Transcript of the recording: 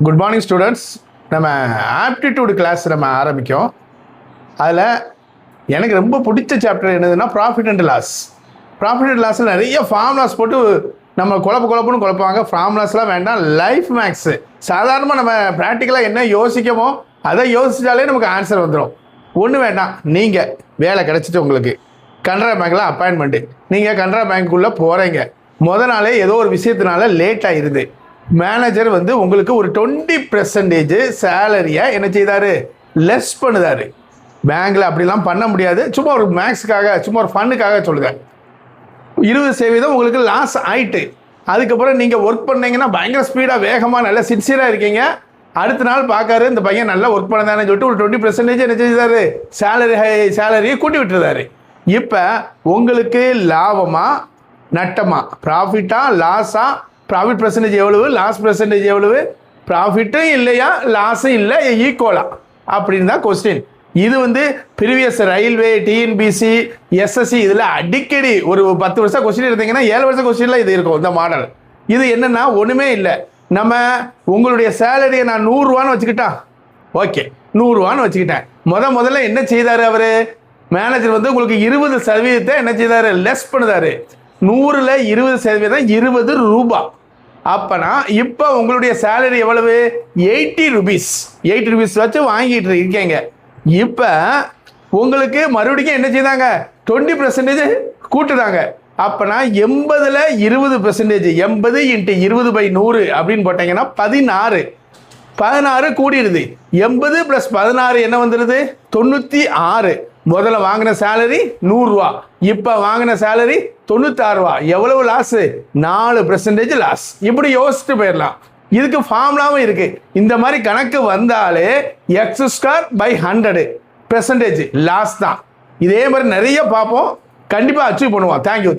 Good morning students. நம்ம aptitude class நம்ம ஆரம்பிக்கும். அதில் எனக்கு ரொம்ப பிடிச்ச சாப்டர் என்னதுன்னா profit and loss. Profit and லாஸில் நிறைய ஃபார்முலாஸ் போட்டு நம்ம குழப்பம்னு குழப்பாங்க. ஃபார்முலாஸ்லாம் வேண்டாம். லைஃப் மேக்ஸு சாதாரணமாக நம்ம ப்ராக்டிக்கலாக என்ன யோசிக்கமோ அதை யோசித்தாலே நமக்கு ஆன்சர் வந்துடும். ஒன்றும் வேண்டாம். நீங்கள் வேலை கிடச்சிட்டு உங்களுக்கு கனரா பேங்க்கில் அப்பாயின்மெண்ட்டு, நீங்கள் கனரா பேங்க்குள்ளே போகிறீங்க. நாளே ஏதோ ஒரு விஷயத்தினால லேட் ஆகிடுது. மேனேஜர் வந்து உங்களுக்கு ஒரு 20% சேலரியை என்ன செய்தார், லெஸ் பண்ணுதார். பேங்க்கில் அப்படிலாம் பண்ண முடியாது. சும்மா ஒரு மேக்ஸுக்காக, சும்மா ஒரு ஃபன்னுக்காக சொல்லுதேன். 20% உங்களுக்கு லாஸ் ஆயிட்டு. அதுக்கப்புறம் நீங்கள் ஒர்க் பண்ணீங்கன்னா பயங்கர ஸ்பீடாக, வேகமாக, நல்லா சின்சியராக இருக்கீங்க. அடுத்த நாள் பார்க்காரு, இந்த பையன் நல்லா ஒர்க் பண்ணதானே சொல்லிட்டு ஒரு 20% என்ன செய்தார், சேலரியை கூட்டி விட்டுருந்தாரு. இப்போ உங்களுக்கு லாபமா நட்டமா, ப்ராஃபிட்டா லாஸா, ப்ராஃபிட் பர்சன்டேஜ் எவ்வளவு, லாஸ் பர்சன்டேஜ் எவ்வளவு, ப்ராஃபிட்டும் இல்லையா லாஸும் இல்லை, ஈக்குவலா அப்படின்னு தான் கொஸ்டின். இது வந்து ப்ரீவியஸ் ரயில்வே, டிஎன்பிசி, எஸ்எஸ்சி இதில் அடிக்கடி ஒரு 10 வருஷம் கொஸ்டின் எடுத்தீங்கன்னா 7 வருஷம் கொஸ்டின்லாம் இது இருக்கும். இந்த மாடல் இது என்னன்னா ஒன்றுமே இல்லை. நம்ம உங்களுடைய சேலரியை நான் 100 ரூபான்னு வச்சுக்கிட்டா, ஓகே 100 ரூபான்னு வச்சுக்கிட்டேன். முதல்ல என்ன செய்தார் அவர் மேனேஜர் வந்து உங்களுக்கு 20% என்ன செய்தார், லெஸ் பண்ணுதாரு. 100ல் 20% 20 ரூபாய். அப்பனா இப்போ உங்களுடைய சேலரி எவ்வளவு, 80 rupees. 80 rupees வச்சு வாங்கிட்டு இருக்கீங்க. இப்போ உங்களுக்கு மறுபடியும் என்ன செய்தாங்க, 20% கூட்டுதாங்க. அப்பனா 80ல் 20%, 80 × 20/100 அப்படின்னு போட்டீங்கன்னா 16 கூடிடுது. 80 + 16 என்ன வந்துடுது, 96. முதல்ல வாங்கின சேலரி 100 ரூபா, இப்போ வாங்கின சேலரி 96 ரூபா. எவ்வளவு லாஸு, 4% லாஸ். இப்படி யோசிச்சுட்டு போயிடலாம். இதுக்கு ஃபார்முலாவும் இருக்கு. இந்த மாதிரி கணக்கு வந்தாலே x²/100% லாஸ் தான். இதே மாதிரி நிறைய பார்ப்போம். கண்டிப்பாக அச்சீவ் பண்ணுவோம். தேங்க்யூ.